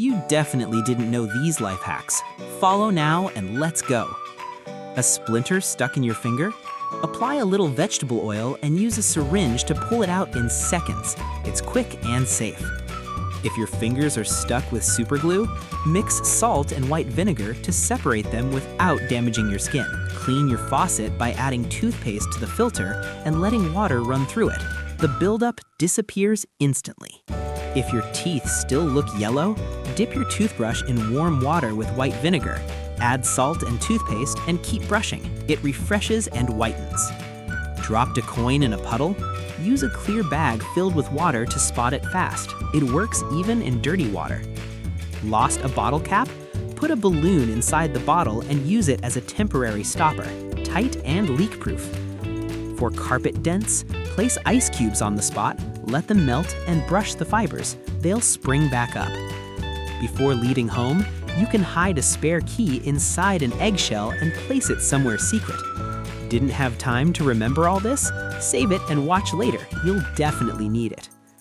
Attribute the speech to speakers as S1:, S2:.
S1: You definitely didn't know these life hacks. Follow now and let's go. A splinter stuck in your finger? Apply a little vegetable oil and use a syringe to pull it out in seconds. It's quick and safe. If your fingers are stuck with superglue, mix salt and white vinegar to separate them without damaging your skin. Clean your faucet by adding toothpaste to the filter and letting water run through it. The buildup disappears instantly. If your teeth still look yellow, dip your toothbrush in warm water with white vinegar. Add salt and toothpaste and keep brushing. It refreshes and whitens. Dropped a coin in a puddle? Use a clear bag filled with water to spot it fast. It works even in dirty water. Lost a bottle cap? Put a balloon inside the bottle and use it as a temporary stopper, tight and leak-proof. For carpet dents, place ice cubes on the spot, let them melt, and brush the fibers. They'll spring back up. Before leaving home, you can hide a spare key inside an eggshell and place it somewhere secret. Didn't have time to remember all this? Save it and watch later. You'll definitely need it.